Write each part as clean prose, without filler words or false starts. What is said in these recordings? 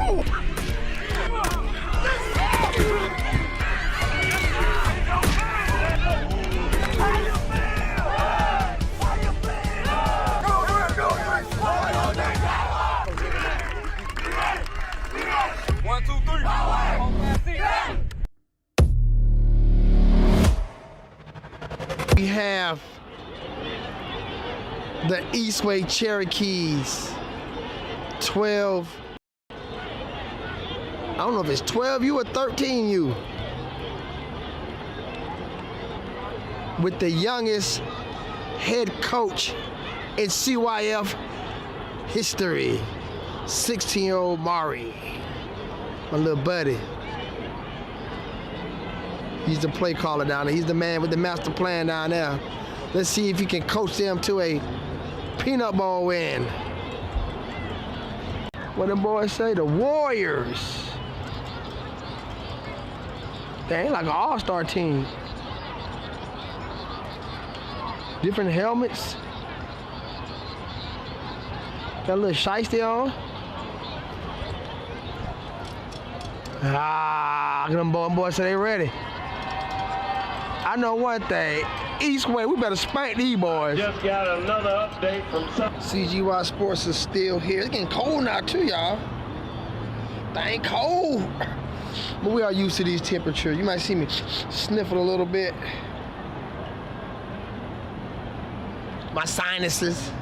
We have the Eastway Cherokees, 12. I don't know if it's 12U or 13U. With the youngest head coach in CYF history, 16-year-old Mari, my little buddy. He's the play caller down there. He's the man with the master plan down there. Let's see if he can coach them to a peanut ball win. What them boys say? The Warriors. They ain't like an all-star team. Different helmets. Got a little shiesty on. Them boys say they ready. I know one thing. Eastway, we better spank these boys. Just got another update from CGY Sports is still here. It's getting cold now too, y'all. Dang cold. But we are used to these temperatures. You might see me sniffing a little bit. My sinuses.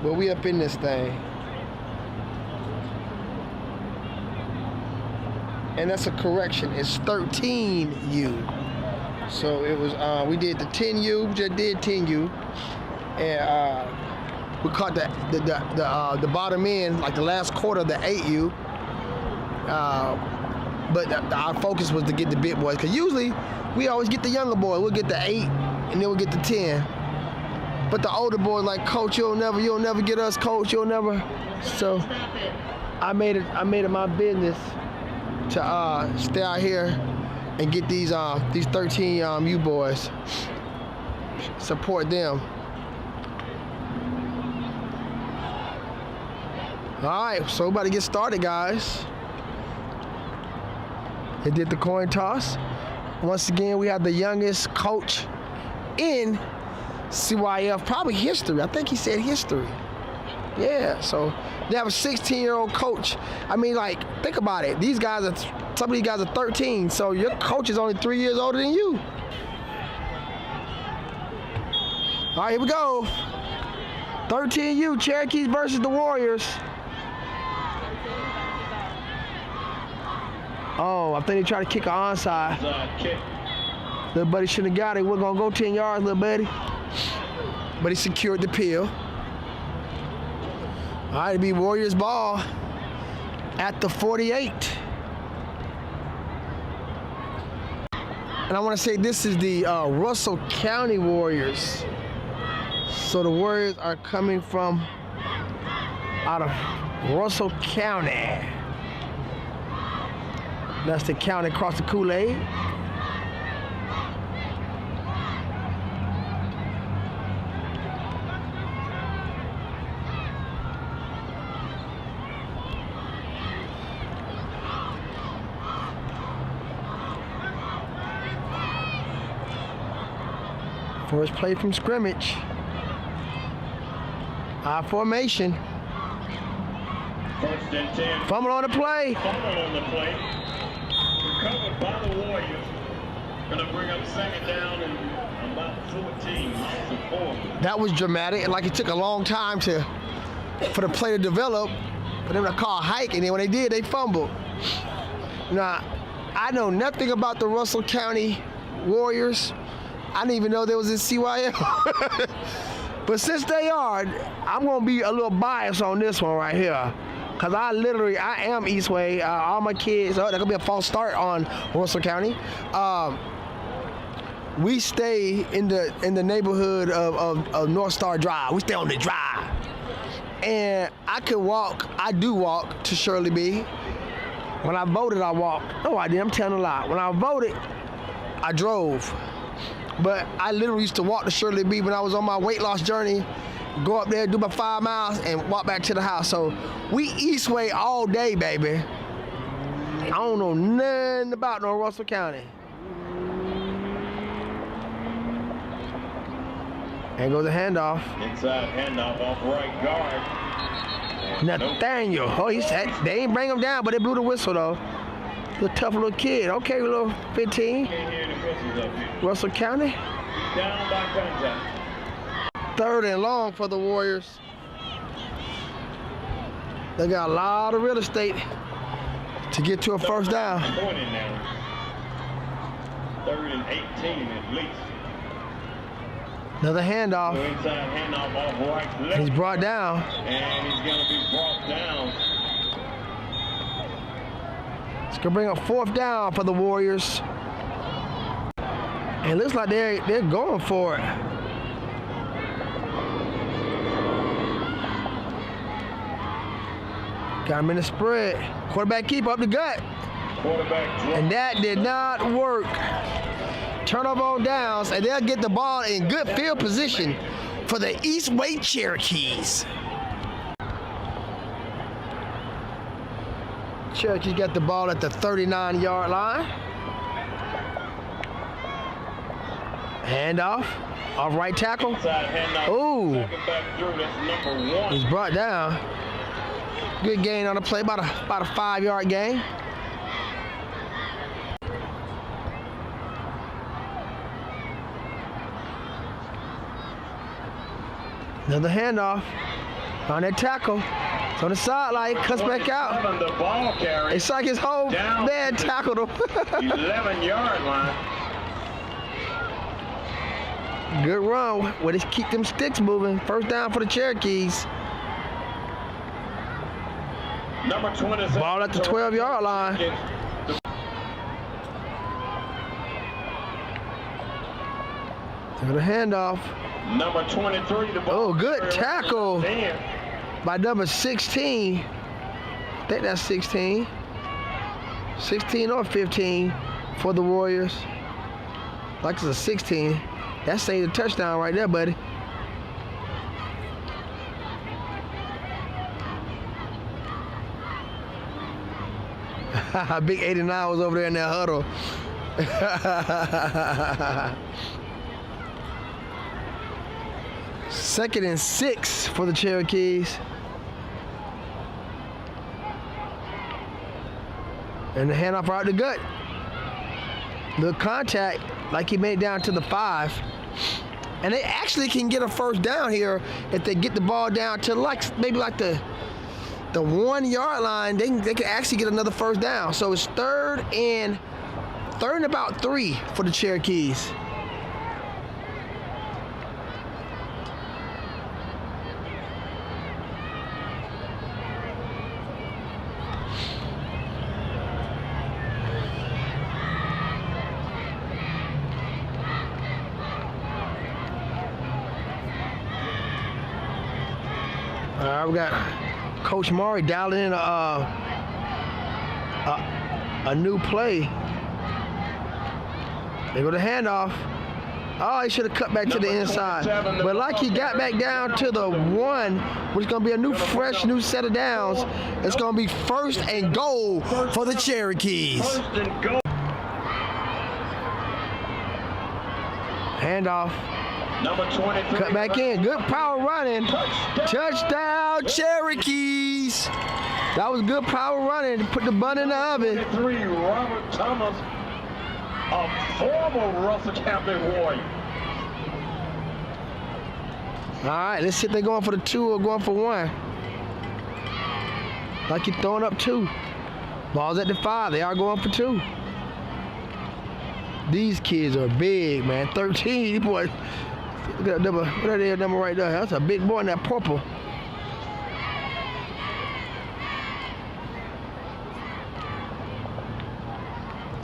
But we up in this thing. And that's a correction. It's 13U. So it was, we did the 10U, we just did 10U, and we caught the bottom end, like the last quarter of the 8U. But our focus was to get the big boys, because usually we always get the younger boy. We'll get the 8, and then we'll get the 10. But the older boys like, Coach, you'll never get us, Coach, you'll never. So I made it my business to stay out here and get these 13 U boys, support them. All right, so we're about to get started, guys. They did the coin toss. Once again, we have the youngest coach in CYF, probably history. I think he said history. Yeah, so they have a 16-year-old coach. I mean, like, think about it. These guys are, some of these guys are 13, so your coach is only 3 years older than you. All right, here we go. 13U, Cherokees versus the Warriors. Oh, I think they tried to kick an onside. Little buddy shouldn't have got it. We're gonna go 10 yards, little buddy. But he secured the peel. All right, it'll be Warriors ball at the 48. And I want to say this is the Russell County Warriors. So the Warriors are coming from out of Russell County. That's the county across the Kool-Aid. First play from scrimmage. High formation. First and 10. Fumble on the play. Fumble on the play. Recovered by the Warriors. Gonna bring up second down and about 14 miles of forward. That was dramatic, and like it took a long time for the play to develop. For them to call a hike, and then when they did, they fumbled. Now, I know nothing about the Russell County Warriors. I didn't even know they was in CYF. But since they are, I'm gonna be a little biased on this one right here. Cause I am Eastway. All my kids, they're gonna be a false start on Russell County. We stay in the neighborhood of North Star Drive. We stay on the drive. And I do walk to Shirley B. When I voted, I walked. No, I didn't, I'm telling a lie. When I voted, I drove. But I literally used to walk to Shirley B when I was on my weight loss journey, go up there, do my 5 miles, and walk back to the house. So we Eastway all day, baby. I don't know nothing about no Russell County. And goes the handoff. Inside handoff off right guard. Nathaniel. Oh, they ain't bring him down, but they blew the whistle though. The tough little kid. Okay, little 15. Russell County. Down by contact. 3rd and long for the Warriors. They got a lot of real estate to get to a first down. 20 now. 3rd and 18 at least. Another handoff. So inside handoff off right left. He's brought down. And he's going to be brought down. It's gonna bring up 4th down for the Warriors. And it looks like they're going for it. Got him in the spread. Quarterback keep up the gut. Quarterback drop. And that did not work. Turnover on downs, and they'll get the ball in good field position for the Eastway Cherokees. Cherokees got the ball at the 39-yard line. Handoff, off right tackle. Ooh, he's brought down. Good gain on the play, about a 5-yard gain. Another handoff on that tackle. It's on the sideline, cuts back out. The ball carry. It's like his whole man tackled him. 11-yard line. Good run. Way to keep them sticks moving. First down for the Cherokees. Number 27. Ball at the 12-yard line. To the handoff. Number 23. The ball Oh, good tackle by number 16. I think that's 16. 16 or 15 for the Warriors. Like it's a 16. That saved a touchdown right there, buddy. Big 89 was over there in that huddle. 2nd and 6 for the Cherokees. And the handoff out the gut. The contact, like he made it down to the 5. And they actually can get a first down here if they get the ball down to maybe the 1-yard line. They can actually get another first down. So it's third and about 3 for the Cherokees. We got Coach Murray dialing in a new play. They go to handoff. Oh, he should have cut back to the inside. But like he got back down to the 1, which is going to be a new set of downs. It's going to be 1st and goal for the Cherokees. Handoff. Number 23. Cut back in. Good power running. Touchdown, Cherokees. That was good power running. Put the bun in the oven. 3, Robert Thomas, a former Russell County Warrior. All right, let's see if they're going for the 2 or going for 1. Like you're throwing up 2. Ball's at the 5. They are going for 2. These kids are big, man. 13, boy. Look at that number. What are that number right there? That's a big boy in that purple.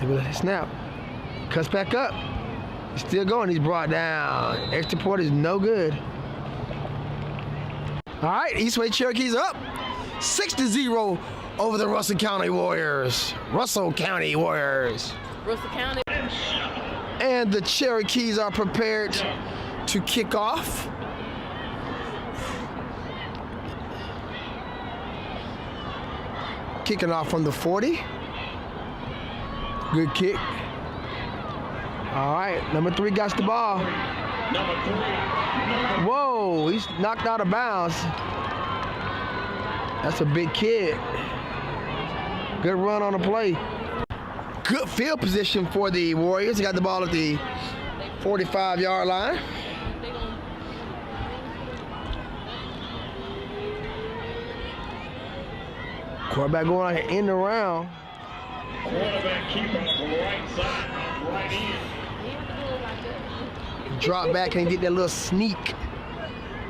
Look at that snap. Cuts back up. He's still going. He's brought down. Extra point is no good. All right, Eastway Cherokees up 6-0 over the Russell County Warriors. Russell County Warriors. Russell County. And the Cherokees are prepared to kick off. Kicking off from the 40. Good kick. All right, number 3 got the ball. Number 3. Whoa, he's knocked out of bounds. That's a big kid. Good run on the play. Good field position for the Warriors. They got the ball at the 45-yard line. Quarterback going out in the round. Quarterback keeper on the right side, right in. Drop back and get that little sneak.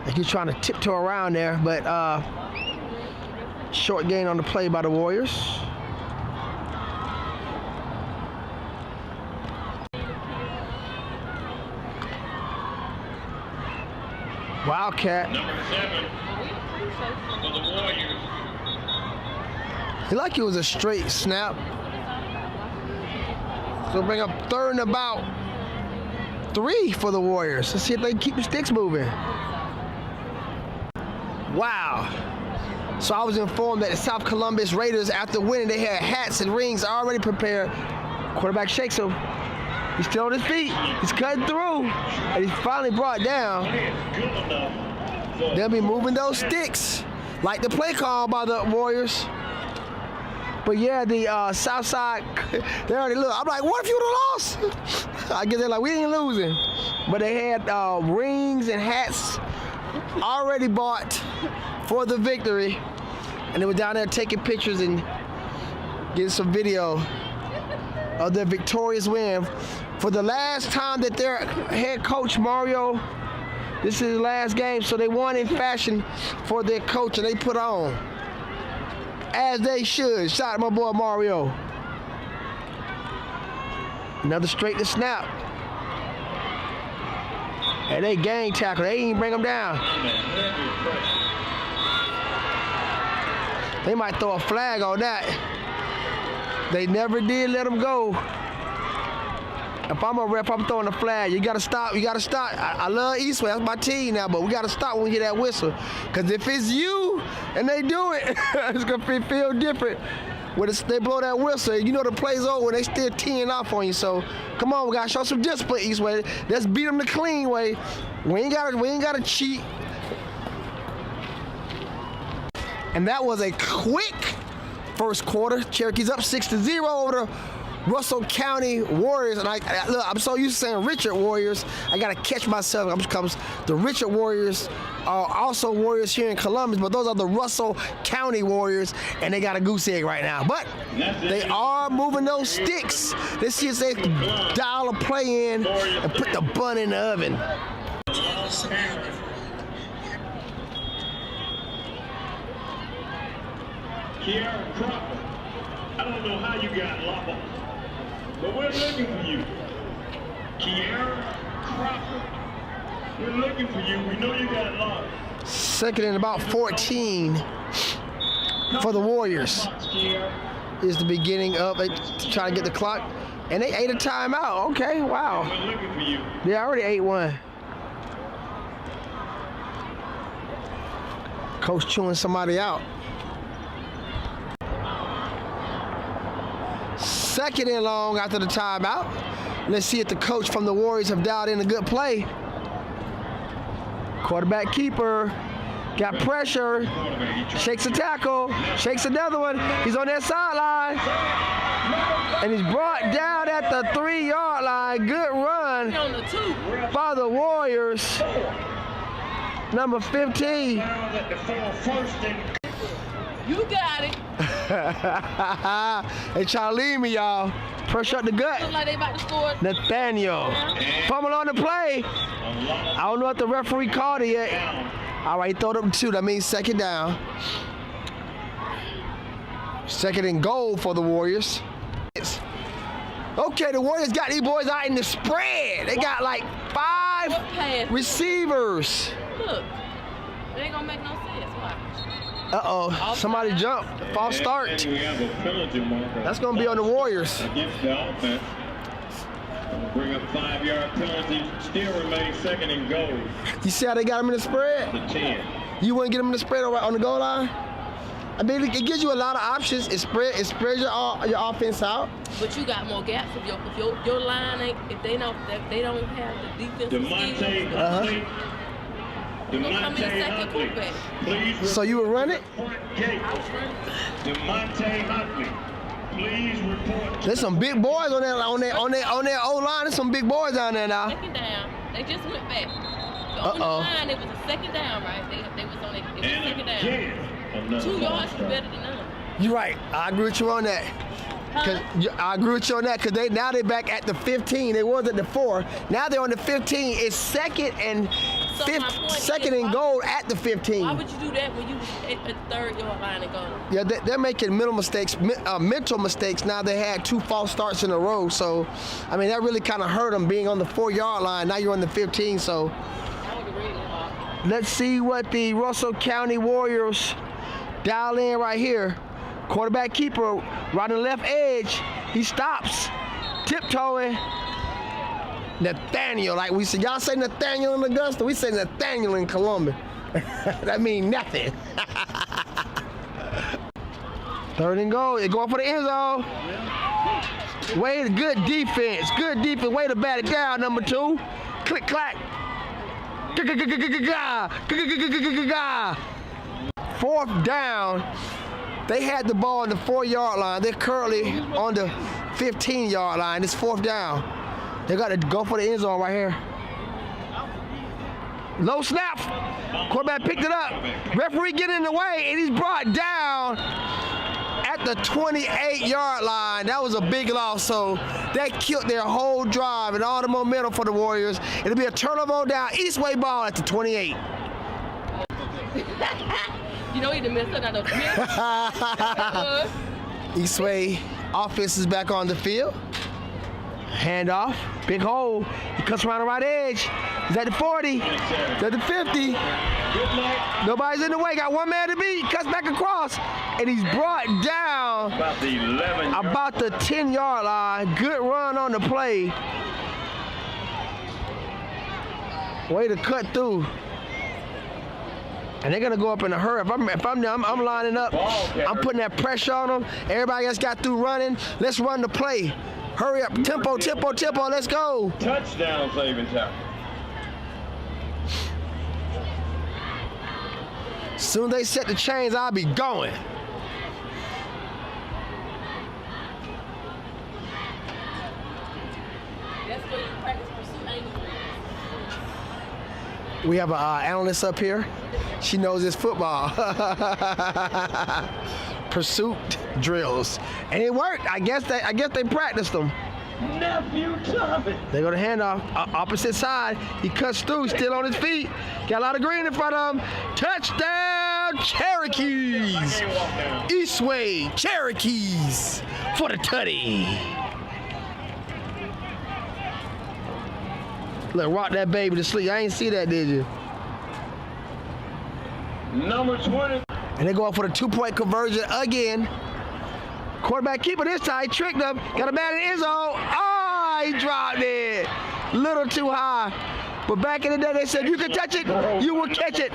Like he's trying to tiptoe around there, but short gain on the play by the Warriors. Wildcat. Number 7 for the Warriors. It like it was a straight snap. So bring up 3rd and about 3 for the Warriors. Let's see if they can keep the sticks moving. Wow. So I was informed that the South Columbus Raiders, after winning, they had hats and rings already prepared. Quarterback shakes him. He's still on his feet. He's cutting through. And he's finally brought down. They'll be moving those sticks like the play call by the Warriors. But yeah, the South Side, they already look. I'm like, what if you would have lost? I guess they're like, we ain't losing. But they had rings and hats already bought for the victory. And they were down there taking pictures and getting some video of their victorious win. For the last time that their head coach, Mario, this is his last game, so they won in fashion for their coach, and they put on. As they should. Shout out my boy Mario. Another straight to snap. And they gang tackle. They ain't bring him down. They might throw a flag on that. They never did let him go. If I'm a ref, I'm throwing a flag. You gotta stop. You gotta stop. I love Eastway. That's my team now, but we gotta stop when we hear that whistle. Cause if it's you and they do it, it's gonna feel different. When they blow that whistle, you know the play's over. They still teeing off on you. So come on, we gotta show some discipline, Eastway. Let's beat them the clean way. We ain't gotta cheat. And that was a quick first quarter. Cherokees up 6-0 over the Russell County Warriors. And look, I'm so used to saying Richard Warriors. I gotta catch myself because the Richard Warriors are also Warriors here in Columbus, but those are the Russell County Warriors, and they got a goose egg right now. But they are moving those sticks. Let's see if they dial a play in and put the bun in the oven. Kiara Crawford. I don't know how you got lava, but we're looking for you. Kiara Crawford. We're looking for you. We know you got lava. 2nd and about 14 for the Warriors. Is the beginning of it, trying to get the clock. And they ate a timeout. Okay, wow. We're looking for you. They already ate one. Coach chewing somebody out. 2nd and long after the timeout. Let's see if the coach from the Warriors have dialed in a good play. Quarterback keeper. Got pressure. Shakes a tackle. Shakes another one. He's on that sideline. And he's brought down at the 3-yard line. Good run by the Warriors. Number 15. You got it. They try to leave me, y'all. Pressure up the gut. Look like they about to score. Nathaniel. Fumble on the play. I don't know if the referee called it yet. All right, throw it up 2. That means 2nd down. 2nd and goal for the Warriors. Okay, the Warriors got these boys out in the spread. They got like 5 receivers. Look, it ain't gonna make no sense. Watch. Uh-oh, somebody jumped. False start. We have a penalty marker. That's going to be on the Warriors. Against the offense. Bring up 5-yard penalty. Still remains 2nd and goal. You see how they got him in the spread? The 10. You wouldn't get him in the spread on the goal line? I mean, it gives you a lot of options. It spreads your offense out. But you got more gaps if your line ain't, if they don't have the defensive DeMonte skills. Huntley. DeMonte Huntley. Please. So you would run it? Front gate. DeMonte Huntley. Please report. There's some big boys on that O-line. There's some big boys down there now. Second down. They just went back. On the line, it was a second down, right? They was on it. It was a second down. 2 yards is better than none. You're right. I agree with you on that. I agree with you on that because now they're back at the 15. They was at the 4. Now they're on the 15. It's second and goal at the 15. Why would you do that when you was at the 3rd-yard line and goal? Yeah, they're making mental mistakes. Now they had 2 false starts in a row. So, I mean, that really kind of hurt them being on the 4-yard line. Now you're on the 15. So, let's see what the Russell County Warriors dial in right here. Quarterback keeper right on the left edge. He stops, tiptoeing. Nathaniel, like we say, y'all say Nathaniel in Augusta, we say Nathaniel in Columbia. That means nothing. 3rd and goal. They're going for the end zone. Way to good defense. Good defense. Way to bat it down, number 2. Click clack. 4th down. They had the ball on the 4-yard line. They're currently on the 15-yard line. It's 4th down. They got to go for the end zone right here. Low snap. Quarterback picked it up. Referee get in the way, and he's brought down at the 28-yard line. That was a big loss, so that killed their whole drive and all the momentum for the Warriors. It'll be a turnover on down. Eastway ball at the 28. You know he done messed up that Eastway offense is back on the field. Handoff, big hole. He cuts around the right edge. He's at the 40. He's at the 50. Nobody's in the way. Got 1 man to beat. Cuts back across, and he's brought down about the 10-yard line. Good run on the play. Way to cut through. And they're gonna go up in a hurry. If I'm them, I'm lining up. I'm putting that pressure on them. Everybody else got through running. Let's run the play. Hurry up, tempo, let's go. Touchdown, saving time. Soon they set the chains, I'll be going. That's where you practice pursuit angle. We have an analyst up here. She knows it's football. Pursuit drills, and it worked. I guess they practiced them. Nephew Tommy. They go to handoff, opposite side. He cuts through, still on his feet. Got a lot of green in front of him. Touchdown, Cherokees. Eastway, Cherokees for the tutty. Look, rock that baby to sleep. I ain't see that, did you? Number 20. And they go up for the 2-point conversion again. Quarterback keeper this time, he tricked him. Got a man in the end zone. Oh, he dropped it. Little too high. But back in the day, they said you can touch it, you will catch it.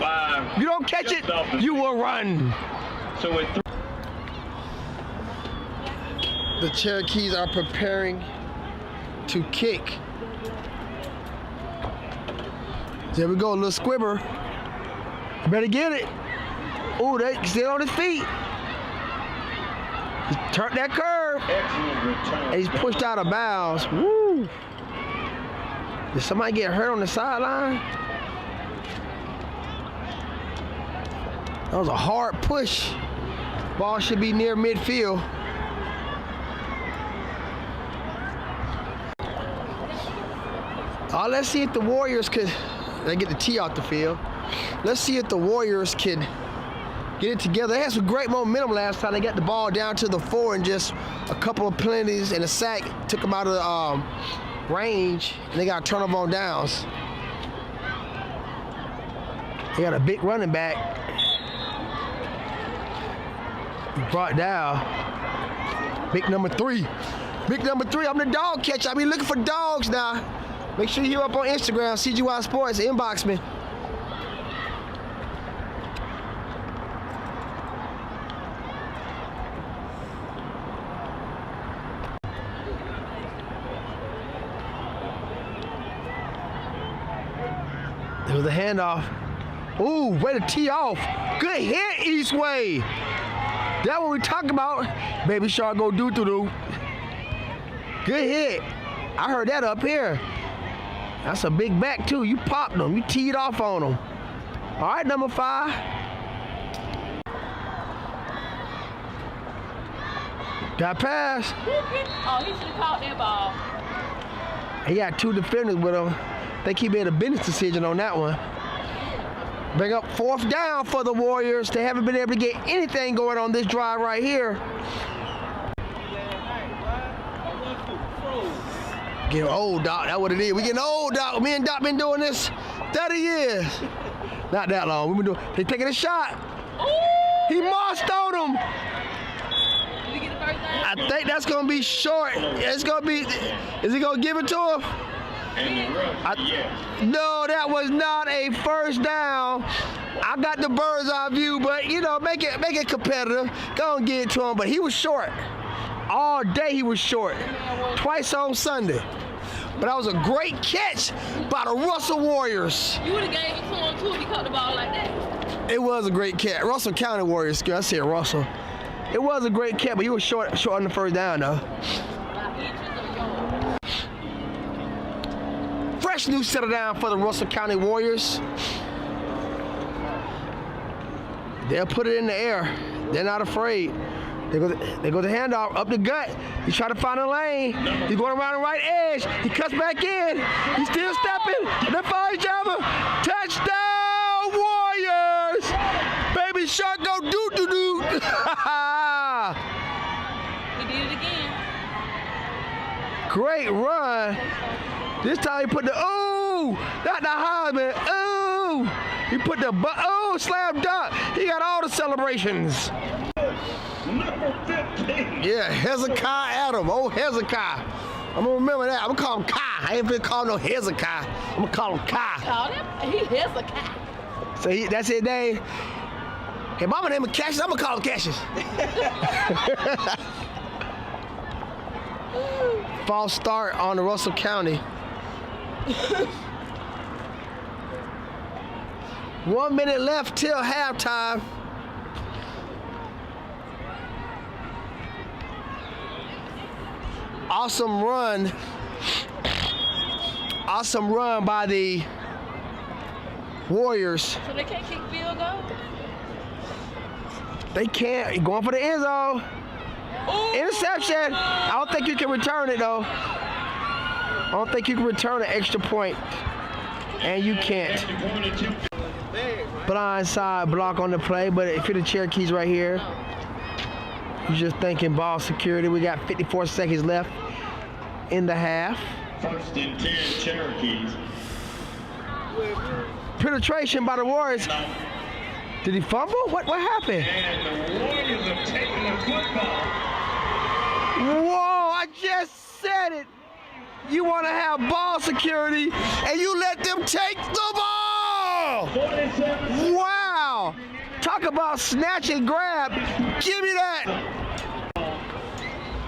You don't catch it, you will run. So with the Cherokees are preparing to kick. There we go, little squibber. Better get it. Ooh, they still on his feet. He turned that curve. And he's pushed out of bounds. Woo! Did somebody get hurt on the sideline? That was a hard push. Ball should be near midfield. Let's see if the Warriors could. They get the tee off the field. Let's see if the Warriors can get it together. They had some great momentum last time. They got the ball down to the 4 and just a couple of penalties and a sack took them out of the range, and they got a turnover on downs. They got a big running back. Brought down. Big number 3. Big number 3. I'm the dog catcher. I be looking for dogs now. Make sure you're up on Instagram, CGY Sports, inbox me. There was a handoff. Ooh, way to tee off. Good hit, Eastway. That's what we talking about. Baby Shark go doo-doo-doo. Good hit. I heard that up here. That's a big back, too. You popped them. You teed off on them. All right, number 5. Got pass. Oh, he should have caught that ball. He got 2 defenders with him. I think he made a business decision on that one. Bring up 4th down for the Warriors. They haven't been able to get anything going on this drive right here. Getting old, Doc. That's what it is. We getting old, Doc. Me and Doc been doing this 30 years. Not that long. We've been doing. They taking a shot. Ooh. He marched on him. Did he get the first down? I think that's gonna be short. It's gonna be. Is he gonna give it to him? No, that was not a first down. I got the bird's eye view, but you know, make it competitive. Go and get it to him. But he was short. All day he was short. Twice on Sunday. But that was a great catch by the Russell Warriors. You would have gave it to him too if he caught the ball like that. It was a great catch. Russell County Warriors. I said Russell. It was a great catch, but he was short on the first down though. Fresh new settle down for the Russell County Warriors. They'll put it in the air. They're not afraid. They go the handoff up the gut. He's trying to find a lane. He's going around the right edge. He cuts back in. He's still stepping. They find each other. Touchdown Warriors! Baby Shark go doo-doo-doo. He did it again. Great run. This time he put the, ooh, not the Heisman, ooh. He put the, slam dunk. He got all the celebrations. Number 15. Yeah, Hezekiah Adam, old Hezekiah. I'm gonna remember that. I'm gonna call him Kai. I ain't gonna call no Hezekiah. I'm gonna call him Kai. Called him? He has a cat. So that's his name. Hey, mama name him Cassius, I'm gonna call him Cassius. False start on the Russell County. 1 minute left till halftime. Awesome run. Awesome run by the Warriors. So they can't kick field goal? They can't. Going for the end zone. Ooh. Interception. I don't think you can return it though. I don't think you can return an extra point. And you can't. Blindside block on the play, but if you're the Cherokees right here, you're just thinking ball security. We got 54 seconds left in the half. 1st and 10 Cherokees. Penetration by the Warriors. Did he fumble? What happened? And the Warriors have taken the football. Whoa, I just said it. You want to have ball security and you let them take the ball. 47. Wow. Talk about snatch and grab. Give me that.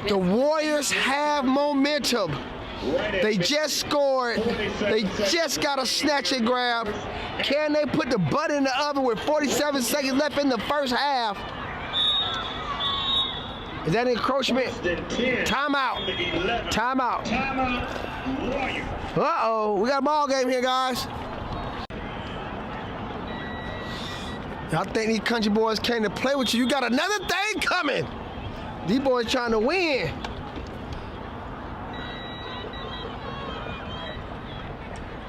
The Warriors have momentum. They just scored. They just got a snatch and grab. Can they put the butt in the oven with 47 seconds left in the first half? Is that encroachment? Timeout. Timeout. Uh-oh. We got a ball game here, guys. I think these country boys came to play with you. You got another thing coming. These boys trying to win.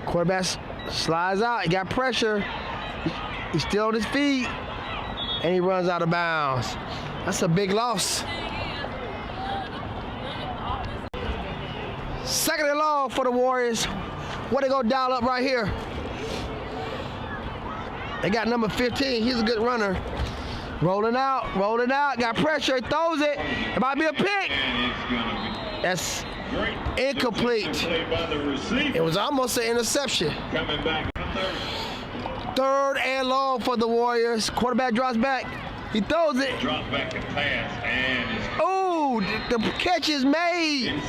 Quarterback slides out. He got pressure. He's still on his feet. And he runs out of bounds. That's a big loss. 2nd and long for the Warriors. What they gonna dial up right here? They got number 15. He's a good runner. Rolling out. Got pressure. He throws it. It might be a pick. That's incomplete. It was almost an interception. 3rd and long for the Warriors. Quarterback drops back. He throws it. Drop back and pass. And oh, the catch is made.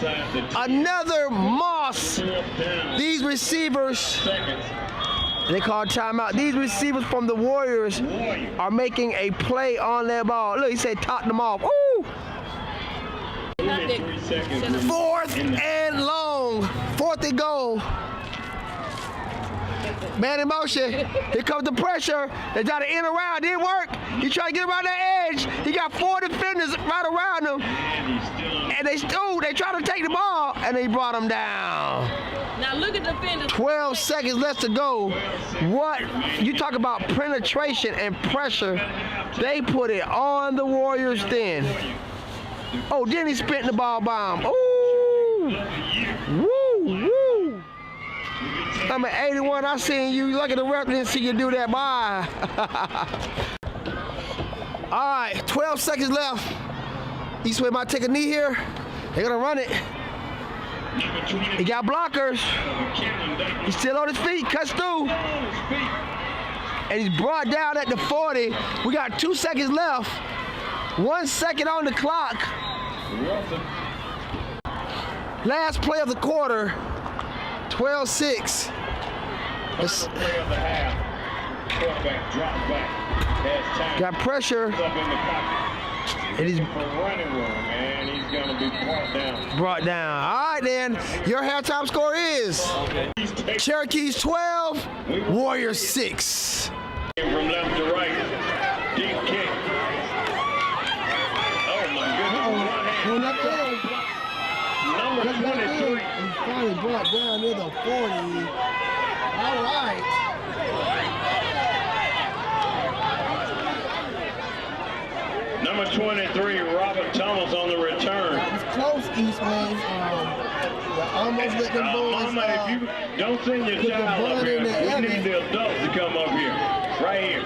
Another Moss. These receivers, They call timeout. These receivers from the Warriors are making a play on that ball. Look, he said top them off. Ooh! 4th and long. 4th and goal. Man in motion. Here comes the pressure. They try to in around. Didn't work. He tried to get around that edge. He got 4 defenders right around him. And they tried to take the ball, and they brought him down. Now look at the defenders. 12 seconds left to go. What? You talk about penetration and pressure. They put it on the Warriors then. Oh, then he spent the ball by him. Ooh. Woo, woo. Number 81, I seen you. Look at the ref, didn't see you do that. Bye. All right, 12 seconds left. Eastway might take a knee here. They're going to run it. He got blockers. He's still on his feet, cuts through. And he's brought down at the 40. We got 2 seconds left. 1 second on the clock. Last play of the quarter. 12-6. Got pressure. And he's going to be brought down. All right, then. Your halftime score is Cherokees 12, Warriors 6. From left to right. Deep kick. Oh, my goodness. Number 23. He finally brought down near the 40. All right. Number 23, Robert Thomas on the return. It's close, Eastway. Almost let them boys. Mama, if you don't send your child up here, we need the adults to come up here. Right here.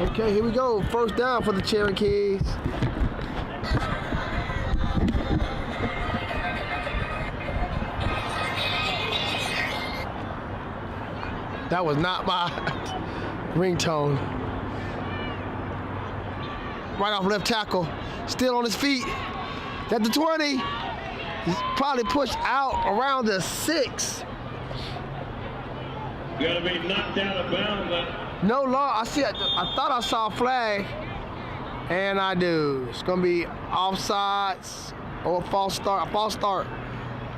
Okay, here we go. First down for the Cherokees. That was not my ringtone. Right off left tackle. Still on his feet. At the 20. He's probably pushed out around the 6. Gotta be knocked out of bounds. No law. I thought I saw a flag. And I do. It's gonna be offsides or a false start. A false start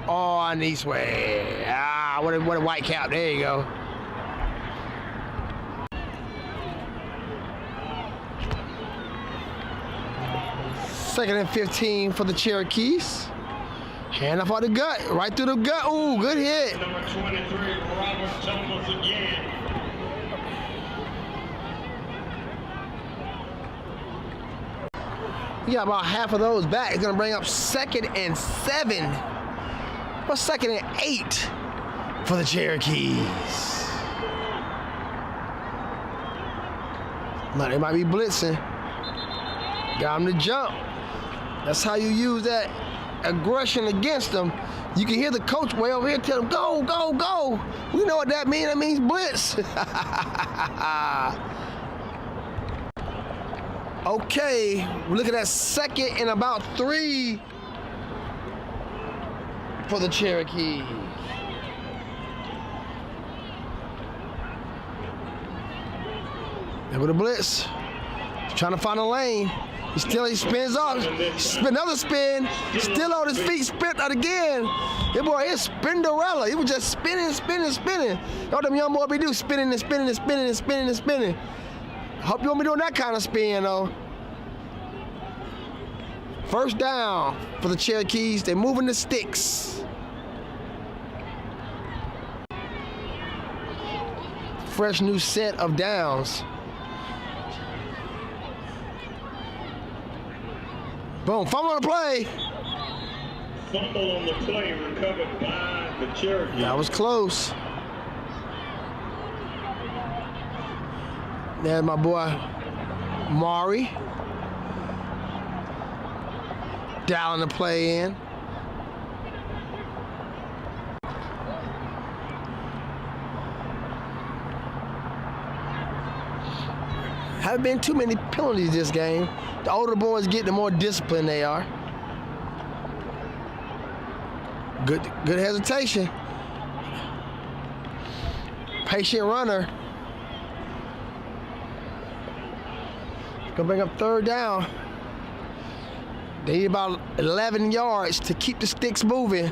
on Eastway. Ah, what a white cap. There you go. Second and 15 for the Cherokees. Hand off on the gut, right through the gut. Ooh, good hit. Number 23, Robert Thomas again. You got about half of those back. It's gonna bring up 2nd and 7. Or 2nd and 8 for the Cherokees. Now they might be blitzing. Got them to jump. That's how you use that aggression against them. You can hear the coach way over here tell them, go, go, go. We know what that means. That means blitz. Okay, we're looking at 2nd and about 3 for the Cherokees. There with the blitz. He's trying to find a lane. He spins off. Another spin. Still on his feet. Spin out again. That boy is Spinderella. He was just spinning, spinning, spinning. All them young boys be do spinning and spinning and spinning and spinning and spinning. I hope you won't be doing that kind of spin, though. First down for the Cherokees. They're moving the sticks. Fresh new set of downs. Boom, fumble on the play. Fumble on the play recovered by the Cherokees. That was close. There's my boy, Maury. Dialing the play in. Haven't been too many penalties this game. The older boys get, the more disciplined they are. Good hesitation. Patient runner. Gonna bring up third down. They need about 11 yards to keep the sticks moving.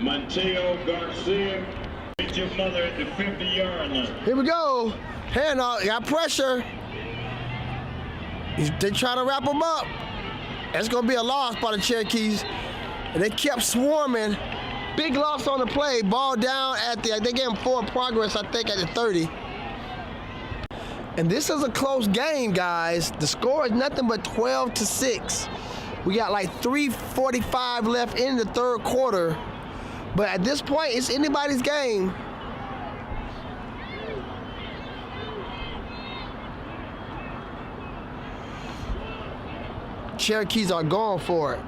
Mateo Garcia, meet your mother at the 50-yard line. Here we go. Handoff, got pressure. They trying to wrap them up. That's gonna be a loss by the Cherokees. And they kept swarming. Big loss on the play. Ball down at the, they gave them forward progress, I think, at the 30. And this is a close game, guys. The score is nothing but 12-6. We got like 3:45 left in the third quarter. But at this point, it's anybody's game. Cherokees are going for it.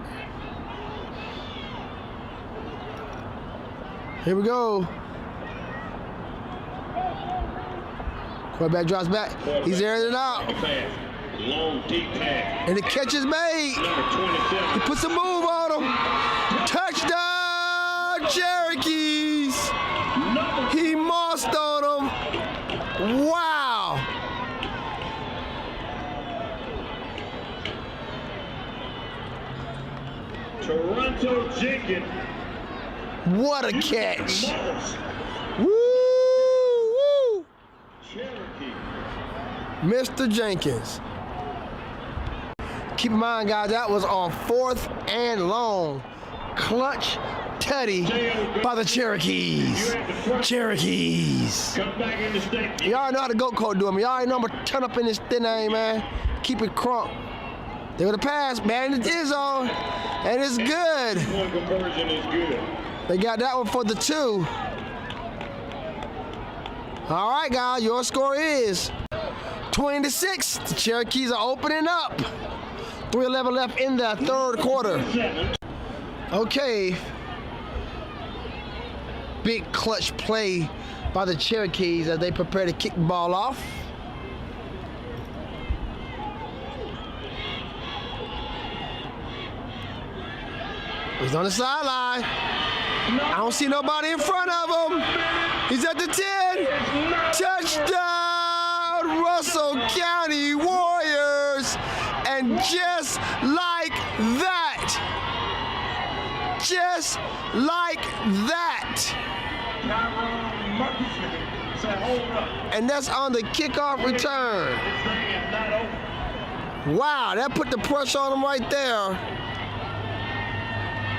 Here we go. Quarterback drops back. He's airing it out. Long, deep pass. And the catch is made. He puts a move on him. Touchdown, Cherokees. He mossed on him. Wow. Toronto Jenkins. What a catch. Woo, woo. Cherokee. Mr. Jenkins. Keep in mind, guys, that was on 4th and long. Clutch tutty by the Cherokees. Cherokees. Come back in the state. Y'all know how the GOAT code do it. Y'all already know I'm gonna turn up in this thin aim, man. Keep it crunk. They would have passed, man. It is on. And it's good. One conversion is good. They got that one for the 2. All right, guys, your score is 20-6. The Cherokees are opening up. 3:11 left in the third quarter. Okay. Big clutch play by the Cherokees as they prepare to kick the ball off. He's on the sideline. I don't see nobody in front of him. He's at the 10. Touchdown, Russell County Warriors. And just like that, and that's on the kickoff return. Wow, that put the pressure on him right there.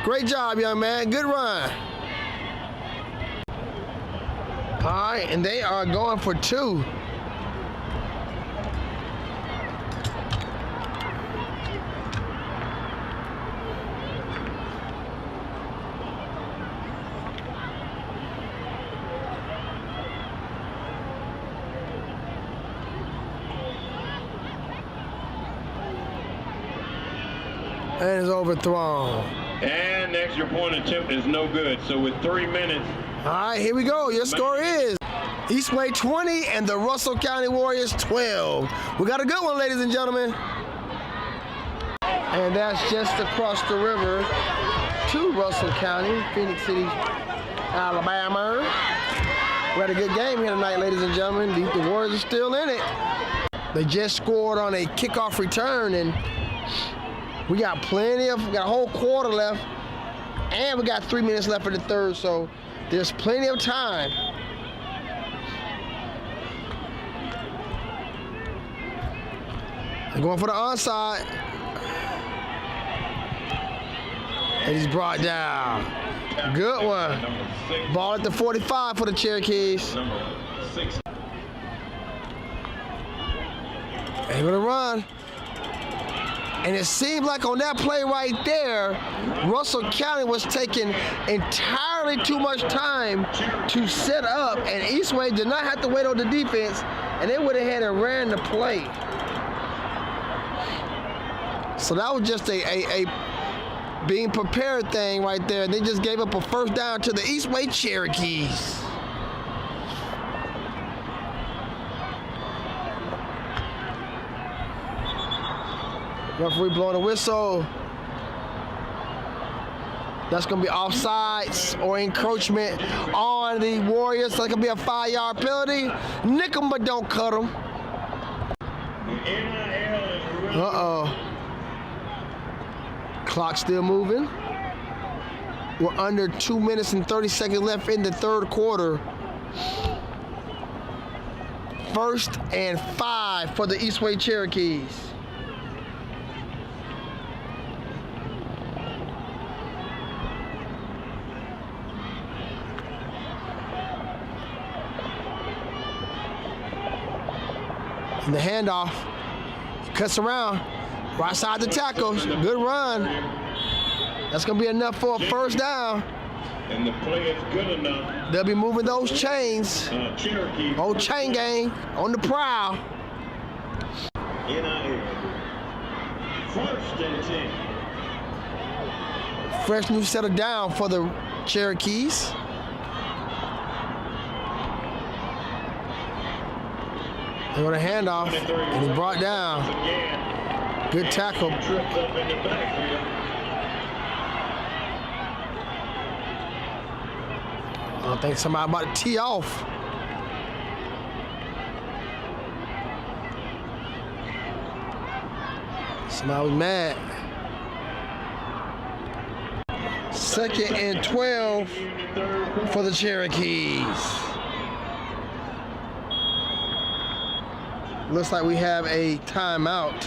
Great job, young man. Good run. All right, and they are going for 2. And it's overthrown. And the extra point attempt is no good. So with 3 minutes. All right, here we go. Your score is Eastway 20 and the Russell County Warriors 12. We got a good one, ladies and gentlemen. And that's just across the river to Russell County, Phoenix City, Alabama. We had a good game here tonight, ladies and gentlemen. The Warriors are still in it. They just scored on a kickoff return, and we got we got a whole quarter left, and we got 3 minutes left for the third, so there's plenty of time. They're going for the onside. And he's brought down. Good one. Ball at the 45 for the Cherokees. They're gonna run. And it seemed like on that play right there, Russell County was taking entirely too much time to set up, and Eastway did not have to wait on the defense, and they would have had and ran the play. So that was just a being prepared thing right there. They just gave up a first down to the Eastway Cherokees. Referee blowing a whistle. That's going to be offsides or encroachment on the Warriors. So it could be a 5-yard penalty. Nick them, but don't cut them. Uh-oh. Clock still moving. We're under 2 minutes and 30 seconds left in the third quarter. 1st and 5 for the Eastway Cherokees. And the handoff cuts around, right side the tackles. Good run. That's gonna be enough for a first down. And the play is good enough. They'll be moving those chains. Cherokee. Old chain gang on the prowl. NIL. 1st and 10. Fresh new settle down for the Cherokees. They want a handoff, and he brought down. Good tackle. Tripped up in the backfield. I think somebody about to tee off. Somebody was mad. 2nd and 12 for the Cherokees. Looks like we have a timeout.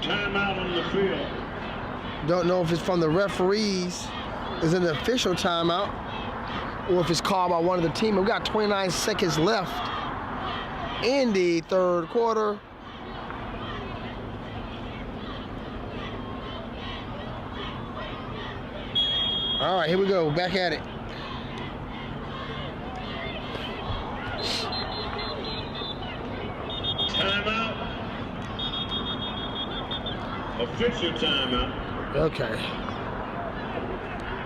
Timeout on the field. Don't know if it's from the referees. Is it an official timeout? Or if it's called by one of the team. We've got 29 seconds left in the third quarter. All right, here we go. Back at it. Timeout. Official timeout. Okay.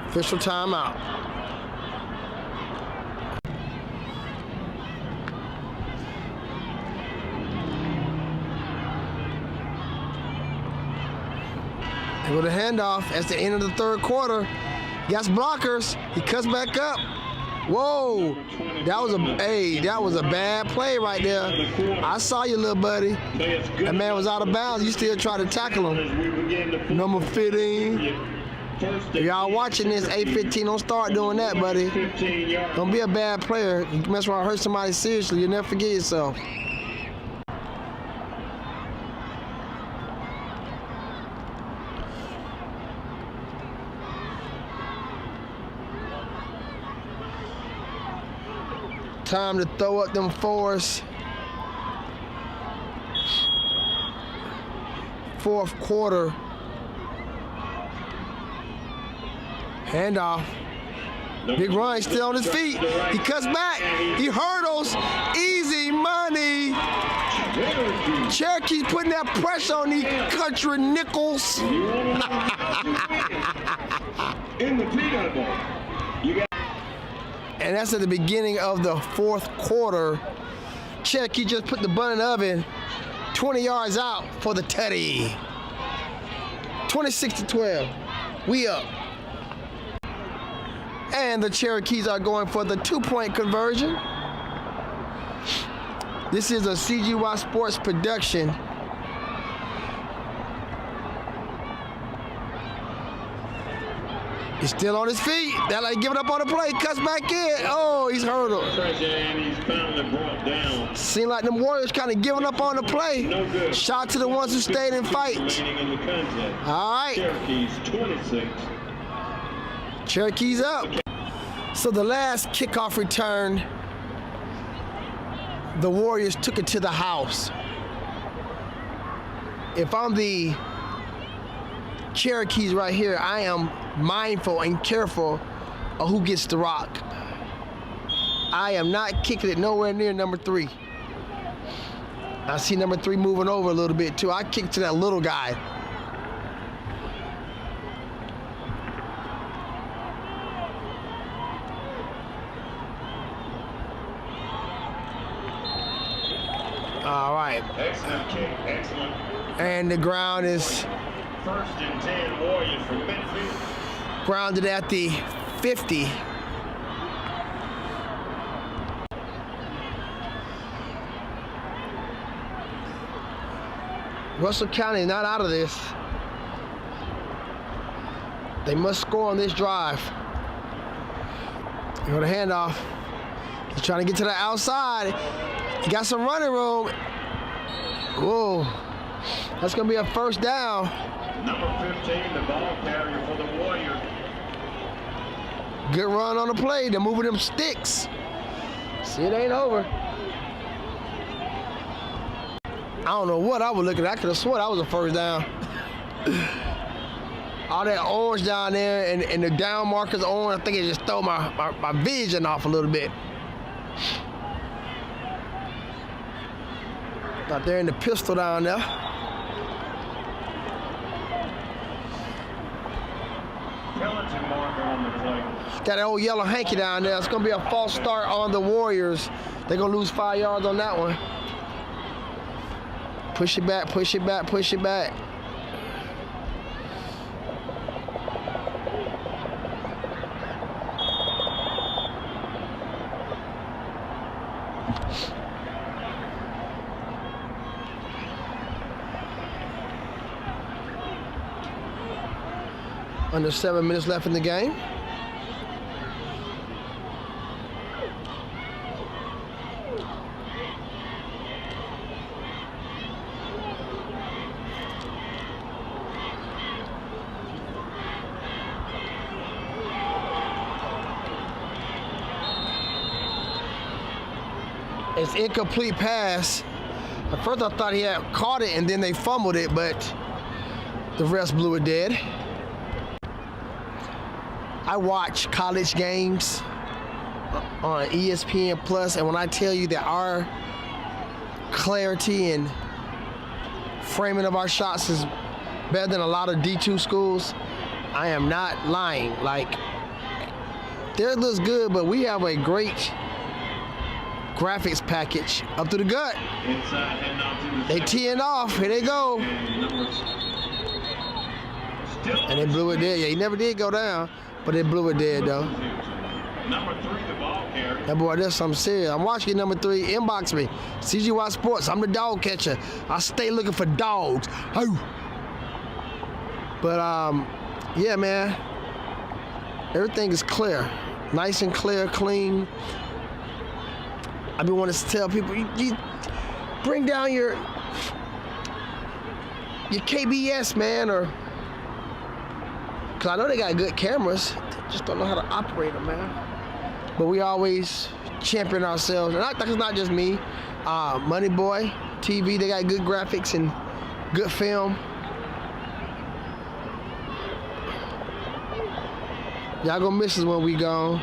Official timeout. And with a handoff, at the end of the third quarter, he got blockers. He cuts back up. Whoa, that was a bad play right there. I saw you, little buddy. That man was out of bounds. You still try to tackle him. Number 15. If y'all watching this, 8-15, don't start doing that, buddy. Don't be a bad player. You mess around and hurt somebody seriously, you'll never forget yourself. Time to throw up them fours. Fourth quarter. Handoff. Big run, he's still on his feet. He cuts back. He hurdles. Easy money. Cherokees putting that pressure on these country nickels. In the peanut ball. And that's at the beginning of the fourth quarter. Cherokee just put the bun in the oven. 20 yards out for the tutty. 26-12. We up. And the Cherokees are going for the 2-point conversion. This is a CGY Sports production. He's still on his feet. That like giving up on the play. Cuts back in. Oh, he's hurdled. Seemed like them Warriors kind of giving up on the play. Shout to the ones who stayed and fight. All right. Cherokees up. So the last kickoff return, the Warriors took it to the house. If I'm the Cherokees right here, I am mindful and careful of who gets the rock. I am not kicking it nowhere near number 3. I see number 3 moving over a little bit too. I kick to that little guy. All right. Excellent kick, excellent. And the ground is 1st and 10 Warriors from midfield. grounded at the 50. Russell County not out of this. They must score on this drive. You know the handoff. He's trying to get to the outside. He got some running room. Whoa. That's going to be a 1st down. Number 15, the ball carrier for the Warriors. Good run on the play. They're moving them sticks. See, it ain't over. I don't know what I was looking at. I could have sworn that was a 1st down. All that orange down there and the down markers orange, I think it just threw my vision off a little bit. Out there in the pistol down there. Penalty marker on the play. Got that old yellow hanky down there. It's going to be a false start on the Warriors. They're going to lose 5 yards on that one. Push it back, push it back, push it back. Under 7 minutes left in the game. It's incomplete pass. At first I thought he had caught it and then they fumbled it, but the refs blew it dead. I watch college games on ESPN Plus, and when I tell you that our clarity and framing of our shots is better than a lot of D2 schools, I am not lying. Like, theirs looks good, but we have a great graphics package up to the gut. Inside, heading out to the They teeing off. Here they go. And they blew it dead. Yeah, he never did go down, but they blew it dead though. Number 3, the ball carrier. That boy, that's something serious. I'm watching number 3. Inbox me. CGY Sports. I'm the dog catcher. I stay looking for dogs. Oh. But yeah, man. Everything is clear, nice and clear, clean. I've been wanting to tell people, you bring down your KBS, man, or because I know they got good cameras, just don't know how to operate them, man. But we always champion ourselves, and it's not just me. Money Boy TV, they got good graphics and good film. Y'all gonna miss us when we gone.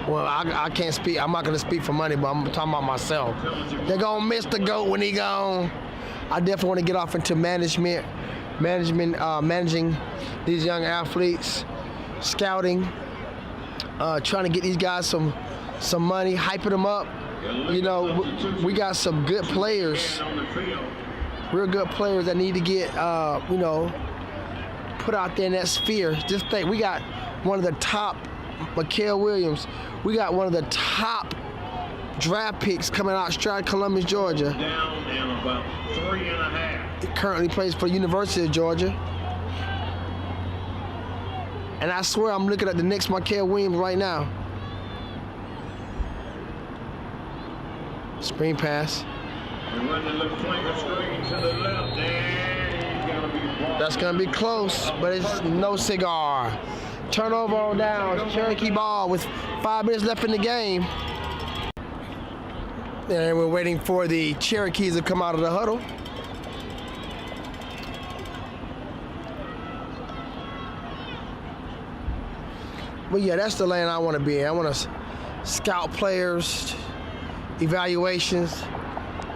Well, I can't speak. I'm not gonna speak for Money, but I'm talking about myself. They're gonna miss the GOAT when he gone. I definitely want to get off into managing these young athletes, scouting, trying to get these guys some money, hyping them up. You know, we got some good players, real good players that need to get you know, put out there in that sphere. Just think, we got one of the top, Mikael Williams. We got one of the top draft picks coming out straight out of Columbus, Georgia. Down and about 3.5. He currently plays for the University of Georgia. And I swear I'm looking at the next Mikael Williams right now. Screen pass. That's gonna be close, but it's no cigar. Turnover on downs. Cherokee ball with 5 minutes left in the game. And we're waiting for the Cherokees to come out of the huddle. But yeah, that's the lane I want to be in. I want to scout players, evaluations,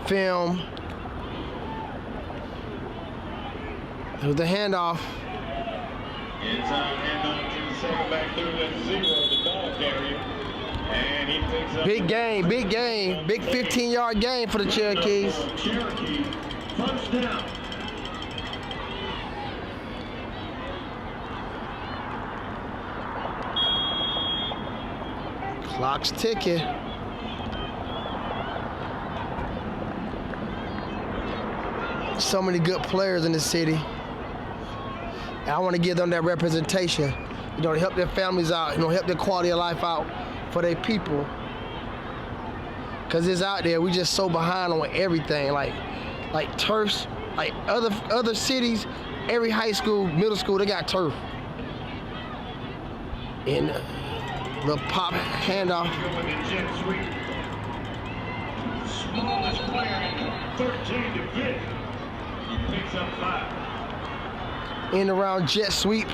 film. There's the handoff. Inside handoff to the center back through the 0, the ball carrier. And And he picks up Big game, big game. Big 15-yard game for the Cherokees. Cherokee, first down. Clock's ticking. So many good players in the city. And I want to give them that representation. You know, to help their families out, you know, help their quality of life out for their people. Cause it's out there, we just so behind on everything. Like turfs, like other cities, every high school, middle school, they got turf. And the pop handoff. Smallest player in 13 to get. He picks up 5. In around jet sweep.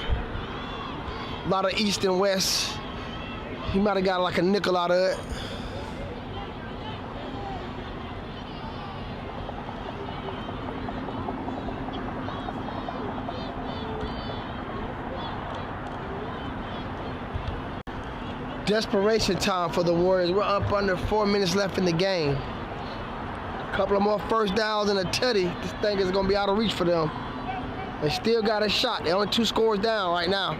A lot of east and west. He might have got like a nickel out of it. Desperation time for the Warriors. We're up under 4 minutes left in the game. A couple of more first downs and a tutty. This thing is going to be out of reach for them. They still got a shot. They're only 2 scores down right now.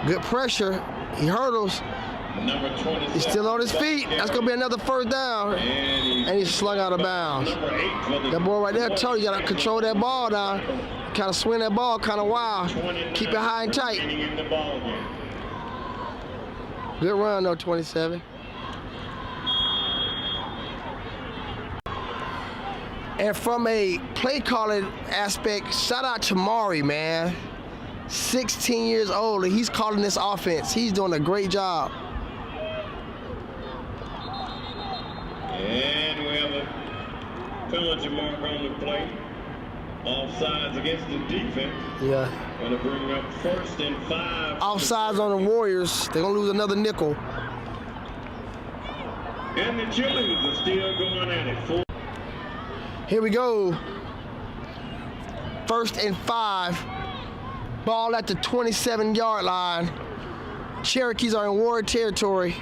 Good pressure. He hurdles. Number 27. He's still on his feet. That's going to be another first down. And he's slung out of bounds. That boy right there told you got to control that ball now. Kind of swing that ball kind of wild. Keep it high and tight. Good run though, 27. And from a play calling aspect, shout out to Maury, man. 16 years old and he's calling this offense. He's doing a great job. And we have a penalty mark on the play. Offsides against the defense. Yeah. Going to bring up 1st and 5. Offsides on the Warriors. They're going to lose another nickel. And the Cherokees are still going at it. Here we go. 1st and 5. Ball at the 27-yard line. Cherokees are in war territory.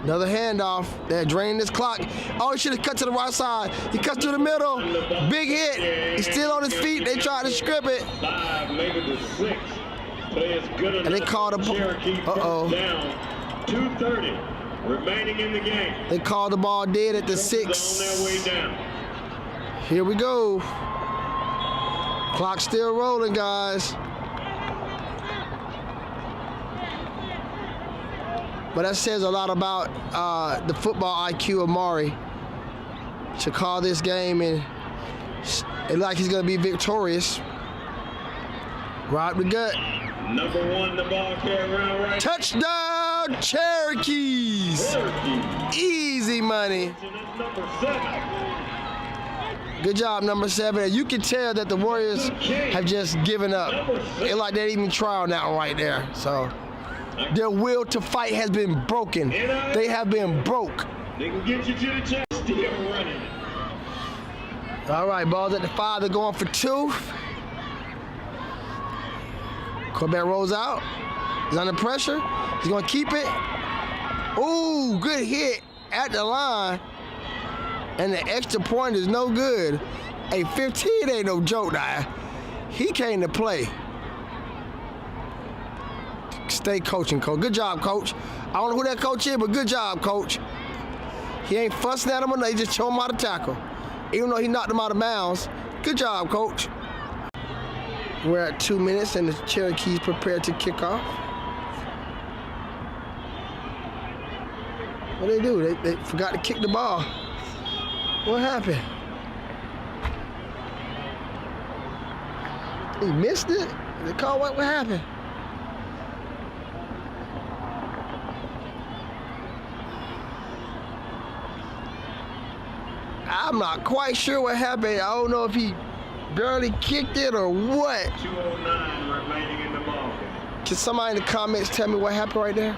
Another handoff. They're draining this clock. Oh, he should have cut to the right side. He cuts to the middle. Big hit. He's still on his feet. They tried to strip it. 5, maybe the 6. Play is good enough. And they called a Cherokee uh-oh. down. 2:30 remaining in the game. They called the ball dead at the 6. On their way down. Here we go. Clock still rolling, guys. But that says a lot about the football IQ of Maury to call this game and like he's going to be victorious. Right the gut. Number 1, the ball carry around right. Touchdown, Cherokees. Easy money. Number 7. Good job, number 7. And you can tell that the Warriors have just given up. It's like they didn't even try on that one right there. So their will to fight has been broken. They have been broke. They can get you to the chest. Still running. All right, ball's at the 5. They're going for 2. Quarterback rolls out. He's under pressure. He's going to keep it. Ooh, good hit at the line. And the extra point is no good. Hey, 15 ain't no joke now. He came to play. Stay coaching, coach. Good job, coach. I don't know who that coach is, but good job, coach. He ain't fussing at him or nothing. He just showed him how to tackle. Even though he knocked him out of bounds. Good job, coach. We're at 2 minutes and the Cherokees prepared to kick off. What did they do? They forgot to kick the ball. What happened? He missed it? They call what happened? I'm not quite sure what happened. I don't know if he barely kicked it or what. 2:09 remaining in the ball. Can somebody in the comments tell me what happened right there?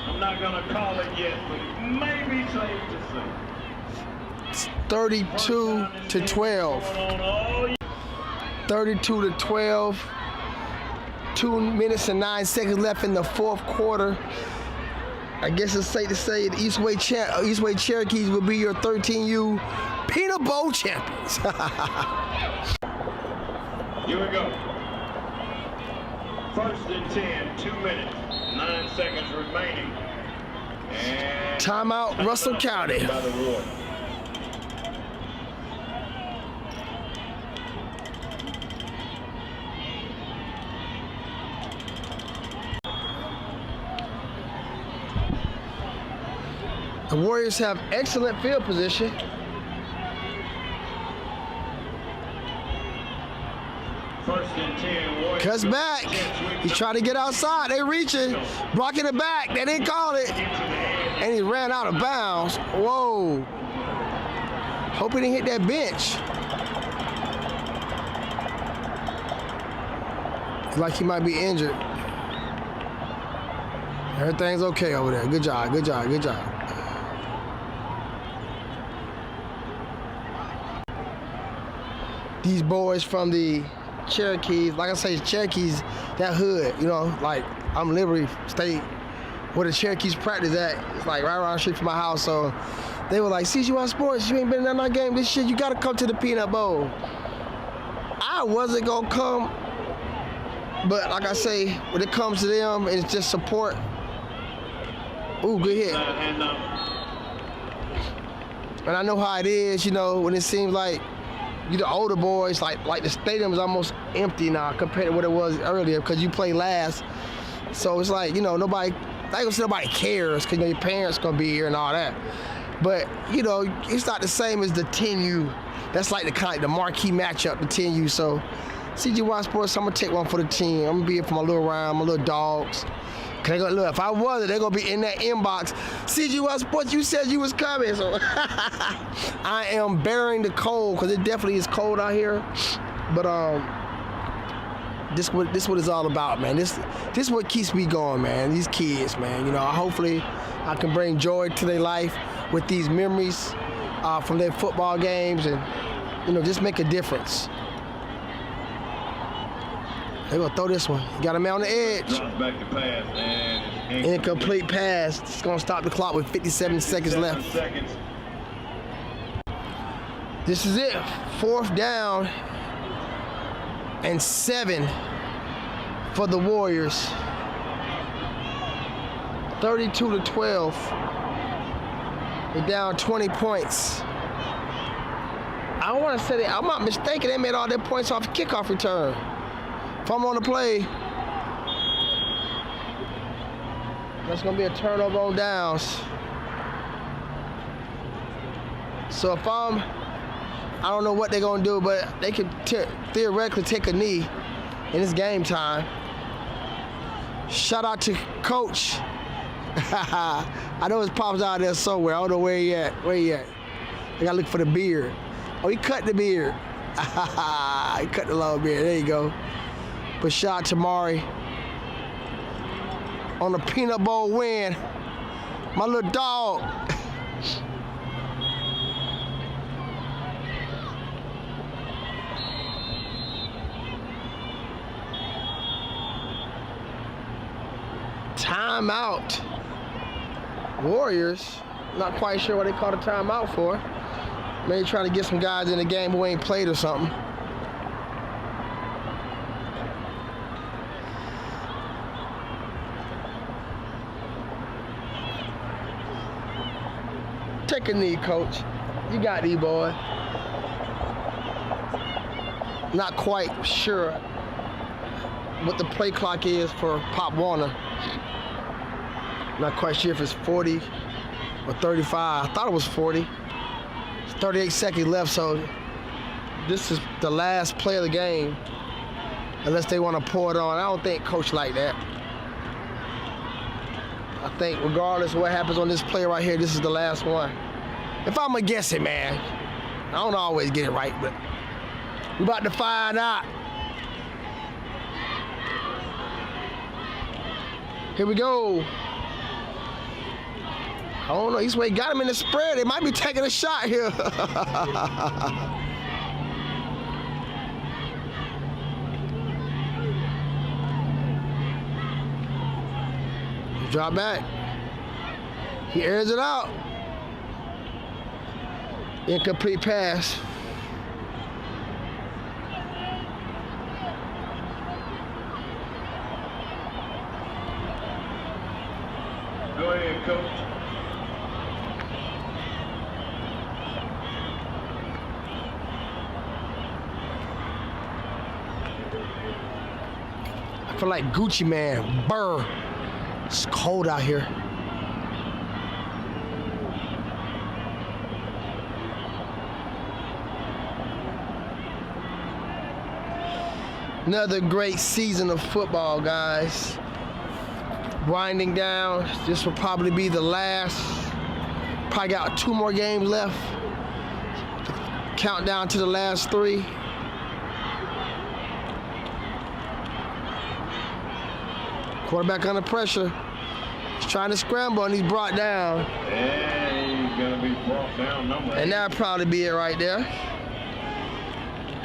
I'm not going to call it yet, but it may be safe to say. 32-12. 32-12. 2 minutes and 9 seconds left in the fourth quarter. I guess it's safe to say the Eastway Cherokees will be your 13U Peanut Bowl champions. Here we go. First and 10, 2 minutes, 9 seconds remaining. And timeout, Russell County. By the rule. The Warriors have excellent field position. First and 10, Warriors. Cuts back. He's trying to get outside. They reaching. Blocking it back. They didn't call it. And he ran out of bounds. Whoa. Hope he didn't hit that bench. Like he might be injured. Everything's okay over there. Good job, good job, good job. These boys from the Cherokees, like I say, Cherokees, that hood, you know, like I'm Liberty State, where the Cherokees practice at. It's like right around the street from my house. So they were like, CGY Sports, you ain't been in our game this shit, you gotta come to the Peanut Bowl. I wasn't gonna come, but like I say, when it comes to them, it's just support. Ooh, good hit. And I know how it is, you know, when it seems like you the older boys, like the stadium is almost empty now compared to what it was earlier because you play last. So it's like, you know, nobody, I ain't gonna say nobody cares because, you know, your parents gonna be here and all that. But, you know, it's not the same as the 10U. That's like the marquee matchup, the 10U. So CGY Sports, I'm gonna take one for the team. I'm gonna be here for my little round, my little dogs. Cause they gonna look, if I wasn't, they're gonna be in that inbox. CGY Sports, you said you was coming, so I am bearing the cold because it definitely is cold out here. But this what it's all about, man. This what keeps me going, man. These kids, man. You know, hopefully I can bring joy to their life with these memories from their football games, and you know, just make a difference. They're gonna throw this one. Got him on the edge. Drops back to pass and incomplete pass. It's gonna stop the clock with 57 seconds left. This is it. 4th down and 7 for the Warriors. 32-12. They're down 20 points. I don't want to say that. I'm not mistaken. They made all their points off kickoff return. If I'm on the play, that's gonna be a turnover on downs. So if I don't know what they're gonna do, but they could theoretically take a knee, and it's game time. Shout out to Coach. I know his pop's out there somewhere. I don't know where he at. Where he at? I gotta look for the beard. Oh, he cut the beard. He cut the long beard. There you go. But shout out to Mari on the Peanut Bowl win. My little dog. Timeout. Warriors. Not quite sure what they called a timeout for. Maybe trying to get some guys in the game who ain't played or something. Take a knee, Coach. You got these, boy. Not quite sure what the play clock is for Pop Warner. Not quite sure if it's 40 or 35. I thought it was 40. It's 38 seconds left, so this is the last play of the game. Unless they want to pour it on. I don't think Coach like that. I think regardless of what happens on this play right here, this is the last one. If I'm gonna guess it, man, I don't always get it right, but we're about to find out. Here we go. don't know. Eastway got him in the spread. They might be taking a shot here. Drop back. He airs it out. Incomplete pass. Go ahead, coach. I feel like Gucci Man. Burr. It's cold out here. Another great season of football, guys. Winding down. This will probably be the last. Probably got 2 more games left. Countdown to the last 3. Quarterback under pressure. He's trying to scramble and he's brought down. And he's going to be brought down number 8. And that'll probably be it right there.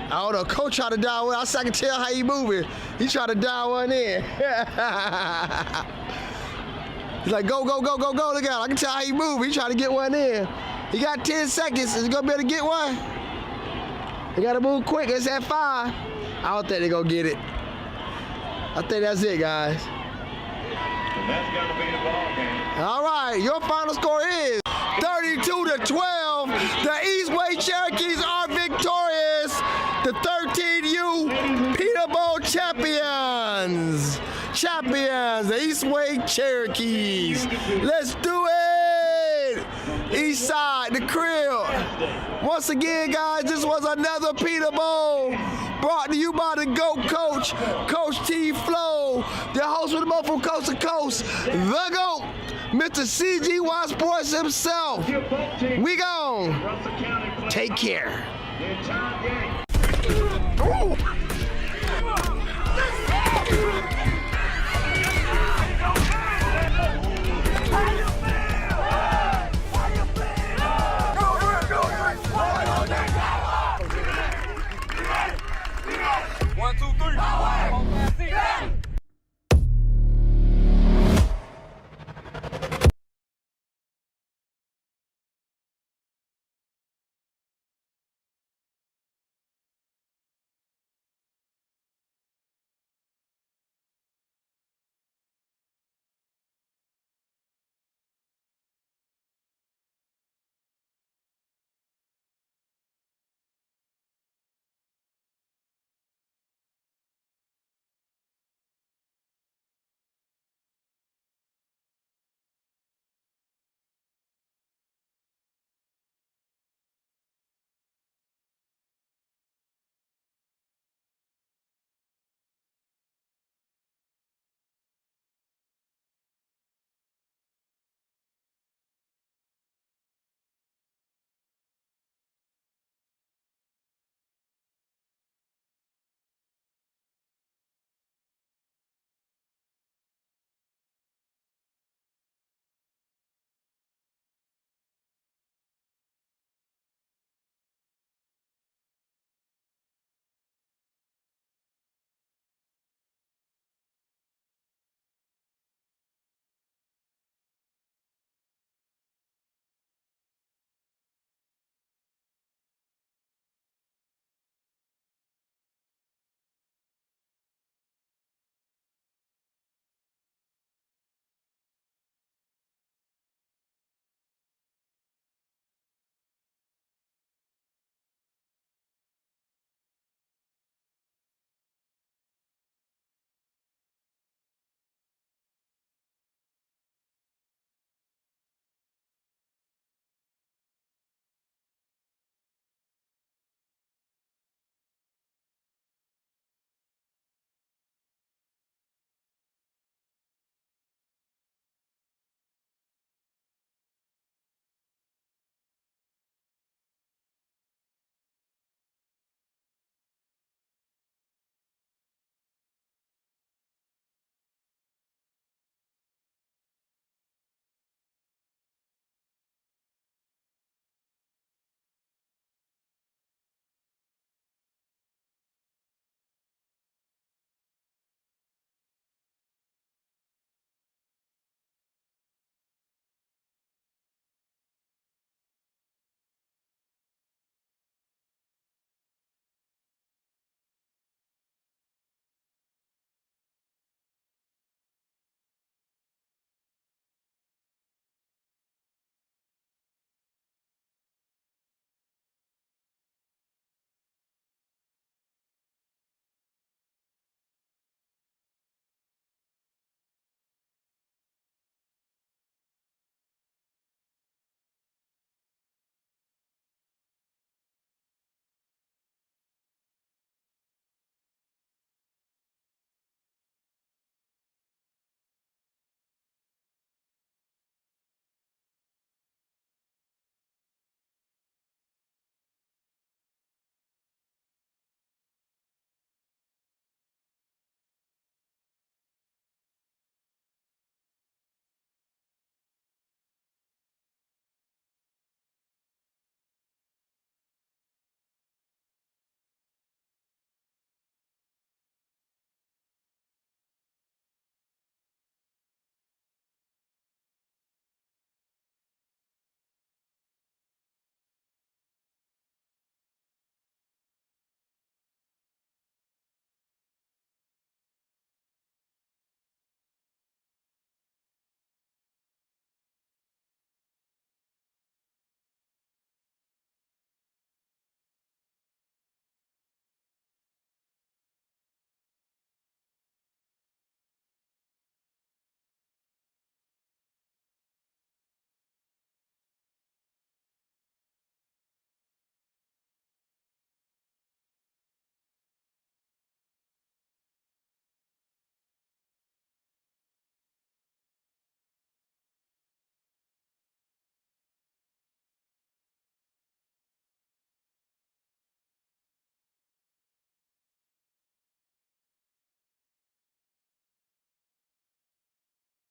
I don't know, coach tried to dial one. I can tell how he moving. He tried to dial one in. He's like, go, go, go, go, go. Look out. I can tell how he moving. He trying to get one in. He got 10 seconds. Is he going to be able to get one? They got to move quick. It's at 5. I don't think they're going to get it. I think that's it, guys. And that's going to be the ball game. All right, your final score is 32-12. The Eastway Cherokees are victorious. The 13U Peanut champions. The Eastway Cherokees. Let's do it. East side, the crib. Once again, guys, this was another Peanut Bowl brought to you by the GOAT coach, Coach T. Flow, the host with the most from coast to coast, the GOAT, Mr. CGY Sports himself. We gone. Take care. The entire game.